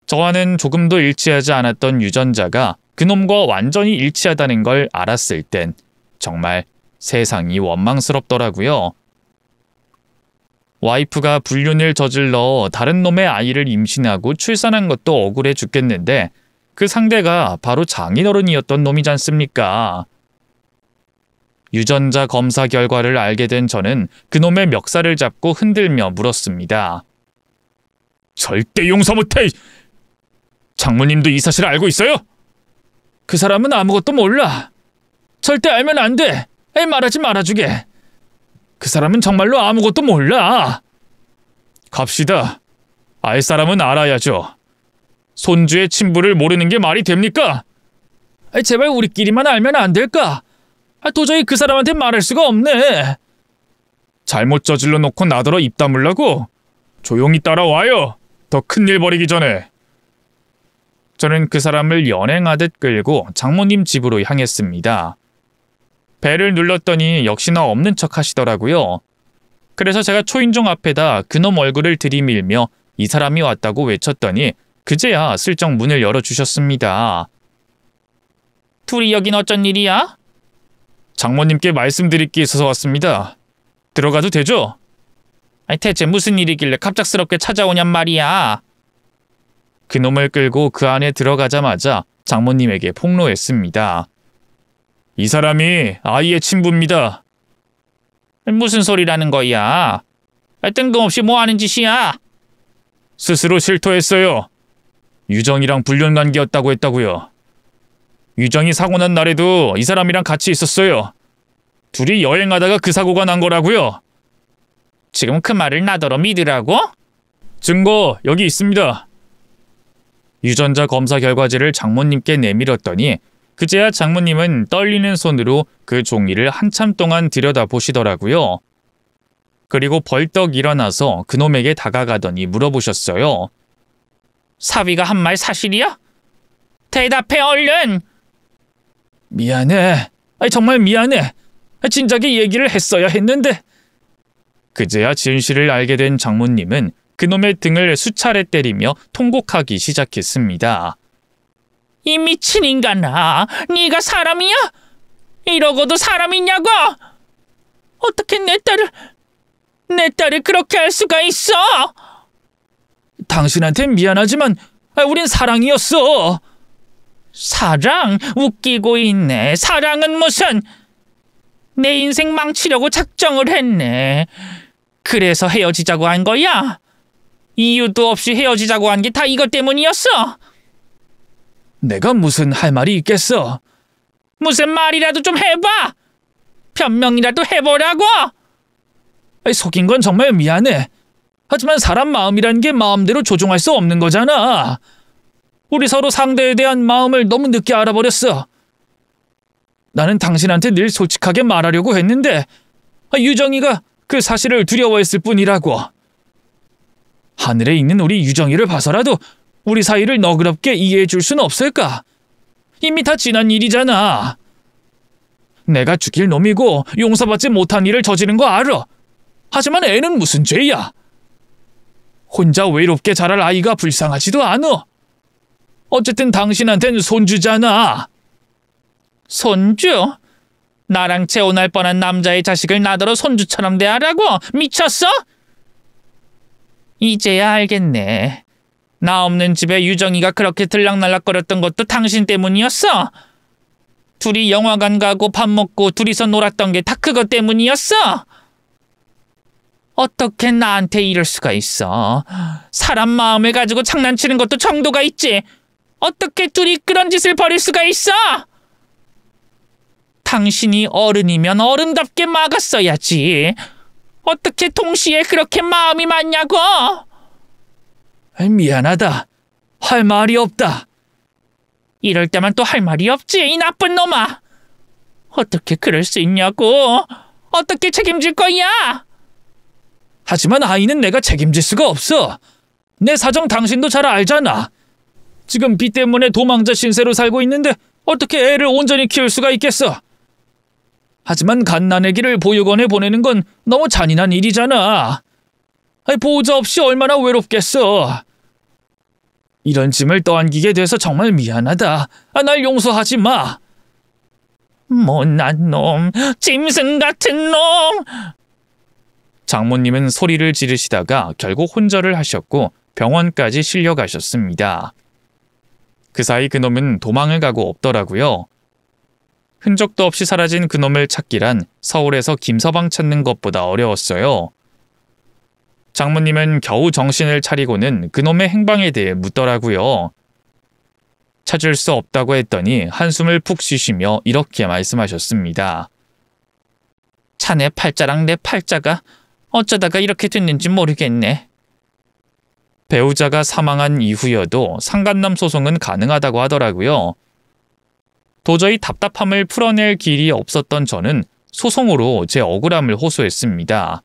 저와는 조금도 일치하지 않았던 유전자가 그놈과 완전히 일치하다는 걸 알았을 땐 정말 세상이 원망스럽더라고요. 와이프가 불륜을 저질러 다른 놈의 아이를 임신하고 출산한 것도 억울해 죽겠는데 그 상대가 바로 장인어른이었던 놈이지 않습니까? 유전자 검사 결과를 알게 된 저는 그놈의 멱살을 잡고 흔들며 물었습니다. 절대 용서 못해! 장모님도 이 사실을 알고 있어요? 그 사람은 아무것도 몰라. 절대 알면 안 돼. 말하지 말아주게. 그 사람은 정말로 아무것도 몰라. 갑시다. 알 사람은 알아야죠. 손주의 친부를 모르는 게 말이 됩니까? 제발 우리끼리만 알면 안 될까? 도저히 그 사람한테 말할 수가 없네. 잘못 저질러 놓고 나더러 입 다물라고? 조용히 따라와요. 더 큰일 벌이기 전에. 저는 그 사람을 연행하듯 끌고 장모님 집으로 향했습니다. 배를 눌렀더니 역시나 없는 척 하시더라고요. 그래서 제가 초인종 앞에다 그놈 얼굴을 들이밀며 이 사람이 왔다고 외쳤더니 그제야 슬쩍 문을 열어주셨습니다. 둘이 여긴 어쩐 일이야? 장모님께 말씀드릴 게 있어서 왔습니다. 들어가도 되죠? 대체 무슨 일이길래 갑작스럽게 찾아오냔 말이야. 그놈을 끌고 그 안에 들어가자마자 장모님에게 폭로했습니다. 이 사람이 아이의 친부입니다. 무슨 소리라는 거야? 뜬금없이 뭐 하는 짓이야? 스스로 실토했어요. 유정이랑 불륜 관계였다고 했다고요. 유정이 사고 난 날에도 이 사람이랑 같이 있었어요. 둘이 여행하다가 그 사고가 난 거라고요. 지금 그 말을 나더러 믿으라고? 증거 여기 있습니다. 유전자 검사 결과지를 장모님께 내밀었더니 그제야 장모님은 떨리는 손으로 그 종이를 한참 동안 들여다보시더라고요. 그리고 벌떡 일어나서 그놈에게 다가가더니 물어보셨어요. 사위가 한 말 사실이야? 대답해 얼른! 미안해. 정말 미안해. 진작에 얘기를 했어야 했는데. 그제야 진실을 알게 된 장모님은 그놈의 등을 수차례 때리며 통곡하기 시작했습니다. 이 미친 인간아, 네가 사람이야? 이러고도 사람이냐고? 어떻게 내 딸을 그렇게 할 수가 있어? 당신한텐 미안하지만 우린 사랑이었어. 사랑? 웃기고 있네. 사랑은 무슨... 내 인생 망치려고 작정을 했네. 그래서 헤어지자고 한 거야? 이유도 없이 헤어지자고 한 게 다 이것 때문이었어? 내가 무슨 할 말이 있겠어? 무슨 말이라도 좀 해봐! 변명이라도 해보라고! 속인 건 정말 미안해. 하지만 사람 마음이란 게 마음대로 조종할 수 없는 거잖아. 우리 서로 상대에 대한 마음을 너무 늦게 알아버렸어. 나는 당신한테 늘 솔직하게 말하려고 했는데 유정이가 그 사실을 두려워했을 뿐이라고. 하늘에 있는 우리 유정이를 봐서라도 우리 사이를 너그럽게 이해해 줄 수는 없을까? 이미 다 지난 일이잖아. 내가 죽일 놈이고 용서받지 못한 일을 저지른 거 알아. 하지만 애는 무슨 죄야? 혼자 외롭게 자랄 아이가 불쌍하지도 않아. 어쨌든 당신한텐 손주잖아. 손주? 나랑 재혼할 뻔한 남자의 자식을 나더러 손주처럼 대하라고? 미쳤어? 이제야 알겠네. 나 없는 집에 유정이가 그렇게 들락날락거렸던 것도 당신 때문이었어? 둘이 영화관 가고 밥 먹고 둘이서 놀았던 게 다 그것 때문이었어? 어떻게 나한테 이럴 수가 있어? 사람 마음을 가지고 장난치는 것도 정도가 있지. 어떻게 둘이 그런 짓을 벌일 수가 있어? 당신이 어른이면 어른답게 막았어야지. 어떻게 동시에 그렇게 마음이 맞냐고? 미안하다. 할 말이 없다. 이럴 때만 또 할 말이 없지, 이 나쁜 놈아. 어떻게 그럴 수 있냐고. 어떻게 책임질 거야? 하지만 아이는 내가 책임질 수가 없어. 내 사정 당신도 잘 알잖아. 지금 빚 때문에 도망자 신세로 살고 있는데 어떻게 애를 온전히 키울 수가 있겠어. 하지만 갓난아기를 보육원에 보내는 건 너무 잔인한 일이잖아. 보호자 없이 얼마나 외롭겠어. 이런 짐을 떠안기게 돼서 정말 미안하다. 날 용서하지 마. 못난 놈, 짐승 같은 놈. 장모님은 소리를 지르시다가 결국 혼절을 하셨고 병원까지 실려가셨습니다. 그 사이 그놈은 도망을 가고 없더라고요. 흔적도 없이 사라진 그놈을 찾기란 서울에서 김서방 찾는 것보다 어려웠어요. 장모님은 겨우 정신을 차리고는 그놈의 행방에 대해 묻더라고요. 찾을 수 없다고 했더니 한숨을 푹 쉬시며 이렇게 말씀하셨습니다. 자네 팔자랑 내 팔자가 어쩌다가 이렇게 됐는지 모르겠네. 배우자가 사망한 이후여도 상간남 소송은 가능하다고 하더라고요. 도저히 답답함을 풀어낼 길이 없었던 저는 소송으로 제 억울함을 호소했습니다.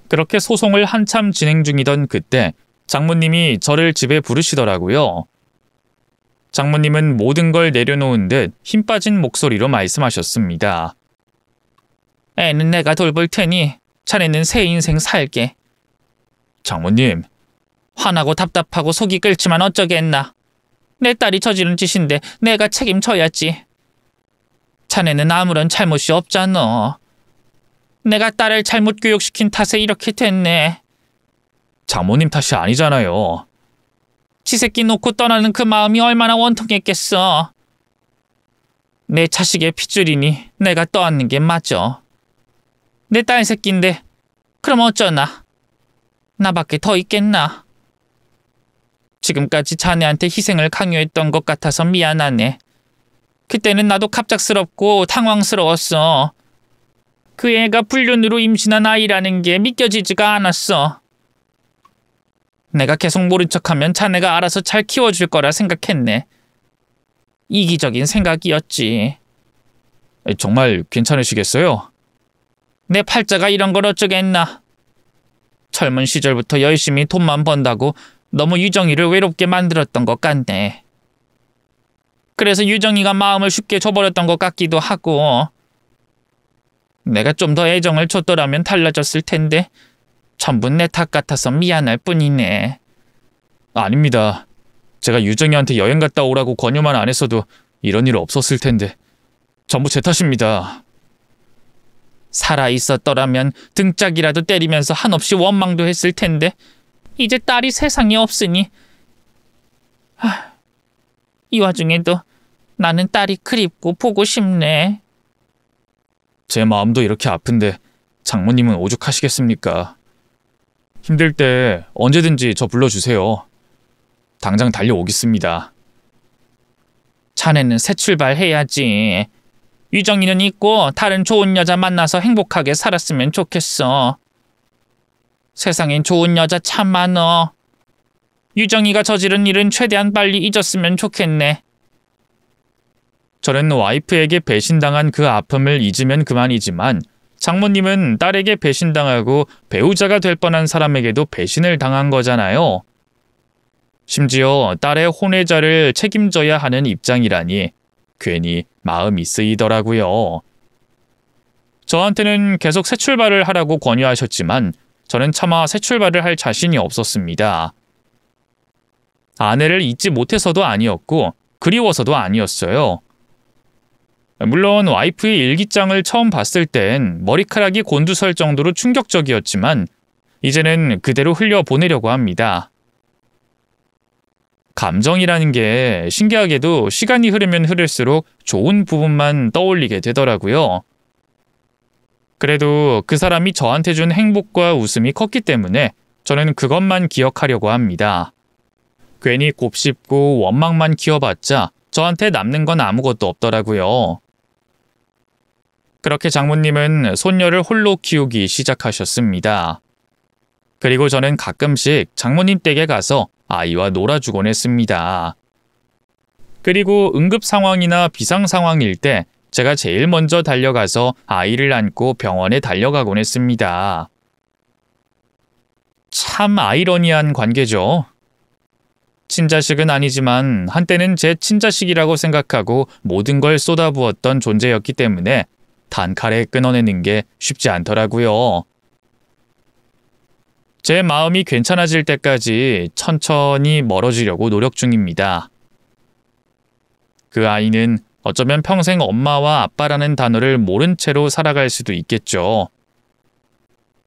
그렇게 소송을 한참 진행 중이던 그때 장모님이 저를 집에 부르시더라고요. 장모님은 모든 걸 내려놓은 듯 힘 빠진 목소리로 말씀하셨습니다. 애는 내가 돌볼 테니 자네는 새 인생 살게. 장모님. 화나고 답답하고 속이 끓지만 어쩌겠나. 내 딸이 저지른 짓인데 내가 책임져야지. 자네는 아무런 잘못이 없잖아. 내가 딸을 잘못 교육시킨 탓에 이렇게 됐네. 장모님 탓이 아니잖아요. 지 새끼 놓고 떠나는 그 마음이 얼마나 원통했겠어. 내 자식의 핏줄이니 내가 떠안는 게 맞아. 내 딸 새끼인데 그럼 어쩌나. 나밖에 더 있겠나. 지금까지 자네한테 희생을 강요했던 것 같아서 미안하네. 그때는 나도 갑작스럽고 당황스러웠어. 그 애가 불륜으로 임신한 아이라는 게 믿겨지지가 않았어. 내가 계속 모른 척하면 자네가 알아서 잘 키워줄 거라 생각했네. 이기적인 생각이었지. 정말 괜찮으시겠어요? 내 팔자가 이런 걸 어쩌겠나. 젊은 시절부터 열심히 돈만 번다고 너무 유정이를 외롭게 만들었던 것 같네. 그래서 유정이가 마음을 쉽게 줘버렸던 것 같기도 하고. 내가 좀 더 애정을 줬더라면 달라졌을 텐데 전부 내 탓 같아서 미안할 뿐이네. 아닙니다. 제가 유정이한테 여행 갔다 오라고 권유만 안 했어도 이런 일 없었을 텐데 전부 제 탓입니다. 살아있었더라면 등짝이라도 때리면서 한없이 원망도 했을 텐데 이제 딸이 세상에 없으니 이 와중에도 나는 딸이 그립고 보고 싶네. 제 마음도 이렇게 아픈데 장모님은 오죽하시겠습니까? 힘들 때 언제든지 저 불러주세요. 당장 달려오겠습니다. 자네는 새 출발해야지. 유정이는 있고 다른 좋은 여자 만나서 행복하게 살았으면 좋겠어. 세상엔 좋은 여자 참 많어. 유정이가 저지른 일은 최대한 빨리 잊었으면 좋겠네. 저는 와이프에게 배신당한 그 아픔을 잊으면 그만이지만 장모님은 딸에게 배신당하고 배우자가 될 뻔한 사람에게도 배신을 당한 거잖아요. 심지어 딸의 혼외자를 책임져야 하는 입장이라니 괜히 마음이 쓰이더라고요. 저한테는 계속 새 출발을 하라고 권유하셨지만 저는 차마 새 출발을 할 자신이 없었습니다. 아내를 잊지 못해서도 아니었고 그리워서도 아니었어요. 물론 와이프의 일기장을 처음 봤을 땐 머리카락이 곤두설 정도로 충격적이었지만 이제는 그대로 흘려보내려고 합니다. 감정이라는 게 신기하게도 시간이 흐르면 흐를수록 좋은 부분만 떠올리게 되더라고요. 그래도 그 사람이 저한테 준 행복과 웃음이 컸기 때문에 저는 그것만 기억하려고 합니다. 괜히 곱씹고 원망만 키워봤자 저한테 남는 건 아무것도 없더라고요. 그렇게 장모님은 손녀를 홀로 키우기 시작하셨습니다. 그리고 저는 가끔씩 장모님 댁에 가서 아이와 놀아주곤 했습니다. 그리고 응급 상황이나 비상 상황일 때 제가 제일 먼저 달려가서 아이를 안고 병원에 달려가곤 했습니다. 참 아이러니한 관계죠. 친자식은 아니지만 한때는 제 친자식이라고 생각하고 모든 걸 쏟아부었던 존재였기 때문에 단칼에 끊어내는 게 쉽지 않더라고요. 제 마음이 괜찮아질 때까지 천천히 멀어지려고 노력 중입니다. 그 아이는 어쩌면 평생 엄마와 아빠라는 단어를 모른 채로 살아갈 수도 있겠죠.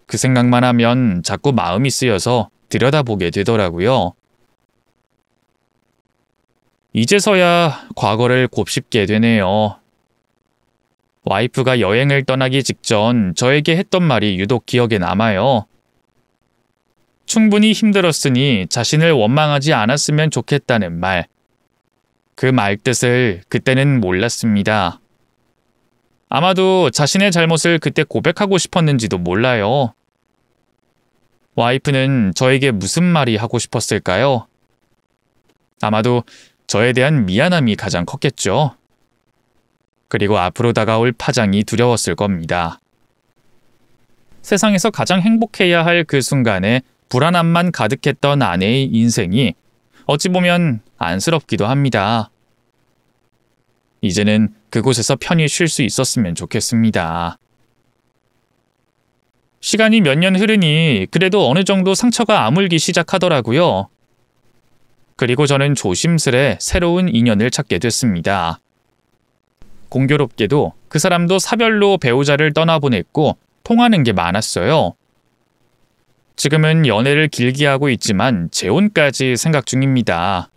그 생각만 하면 자꾸 마음이 쓰여서 들여다보게 되더라고요. 이제서야 과거를 곱씹게 되네요. 와이프가 여행을 떠나기 직전 저에게 했던 말이 유독 기억에 남아요. 충분히 힘들었으니 자신을 원망하지 않았으면 좋겠다는 말. 그 말 뜻을 그때는 몰랐습니다. 아마도 자신의 잘못을 그때 고백하고 싶었는지도 몰라요. 와이프는 저에게 무슨 말이 하고 싶었을까요? 아마도 저에 대한 미안함이 가장 컸겠죠. 그리고 앞으로 다가올 파장이 두려웠을 겁니다. 세상에서 가장 행복해야 할 그 순간에 불안함만 가득했던 아내의 인생이 어찌 보면 안쓰럽기도 합니다. 이제는 그곳에서 편히 쉴 수 있었으면 좋겠습니다. 시간이 몇 년 흐르니 그래도 어느 정도 상처가 아물기 시작하더라고요. 그리고 저는 조심스레 새로운 인연을 찾게 됐습니다. 공교롭게도 그 사람도 사별로 배우자를 떠나보냈고 통하는 게 많았어요. 지금은 연애를 길게 하고 있지만 재혼까지 생각 중입니다.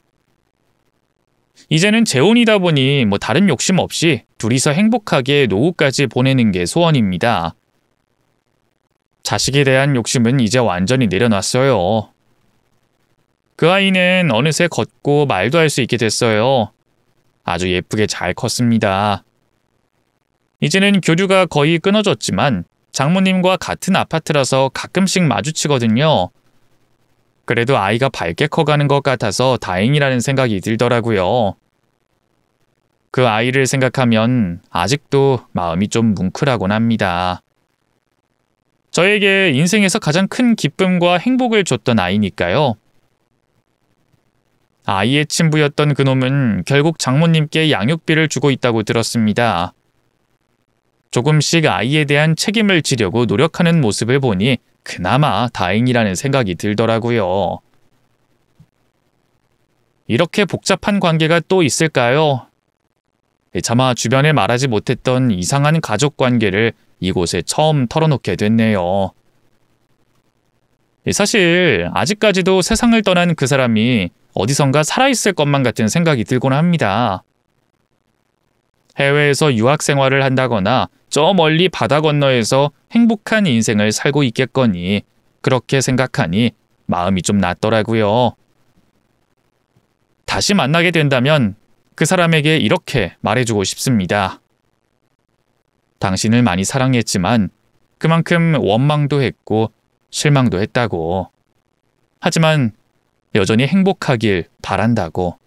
이제는 재혼이다 보니 다른 욕심 없이 둘이서 행복하게 노후까지 보내는 게 소원입니다. 자식에 대한 욕심은 이제 완전히 내려놨어요. 그 아이는 어느새 걷고 말도 할 수 있게 됐어요. 아주 예쁘게 잘 컸습니다. 이제는 교류가 거의 끊어졌지만 장모님과 같은 아파트라서 가끔씩 마주치거든요. 그래도 아이가 밝게 커가는 것 같아서 다행이라는 생각이 들더라고요. 그 아이를 생각하면 아직도 마음이 좀 뭉클하곤 합니다. 저에게 인생에서 가장 큰 기쁨과 행복을 줬던 아이니까요. 아이의 친부였던 그놈은 결국 장모님께 양육비를 주고 있다고 들었습니다. 조금씩 아이에 대한 책임을 지려고 노력하는 모습을 보니 그나마 다행이라는 생각이 들더라고요. 이렇게 복잡한 관계가 또 있을까요? 차마 주변에 말하지 못했던 이상한 가족 관계를 이곳에 처음 털어놓게 됐네요. 사실 아직까지도 세상을 떠난 그 사람이 어디선가 살아있을 것만 같은 생각이 들곤 합니다. 해외에서 유학 생활을 한다거나 저 멀리 바다 건너에서 행복한 인생을 살고 있겠거니 그렇게 생각하니 마음이 좀 낫더라고요. 다시 만나게 된다면 그 사람에게 이렇게 말해주고 싶습니다. 당신을 많이 사랑했지만 그만큼 원망도 했고 실망도 했다고. 하지만 여전히 행복하길 바란다고.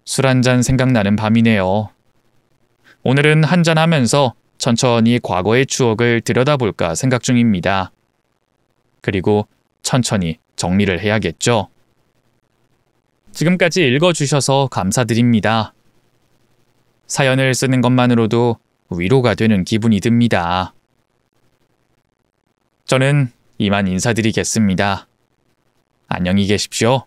술 한잔 생각나는 밤이네요. 오늘은 한잔하면서 천천히 과거의 추억을 들여다볼까 생각 중입니다. 그리고 천천히 정리를 해야겠죠. 지금까지 읽어주셔서 감사드립니다. 사연을 쓰는 것만으로도 위로가 되는 기분이 듭니다. 저는 이만 인사드리겠습니다. 안녕히 계십시오.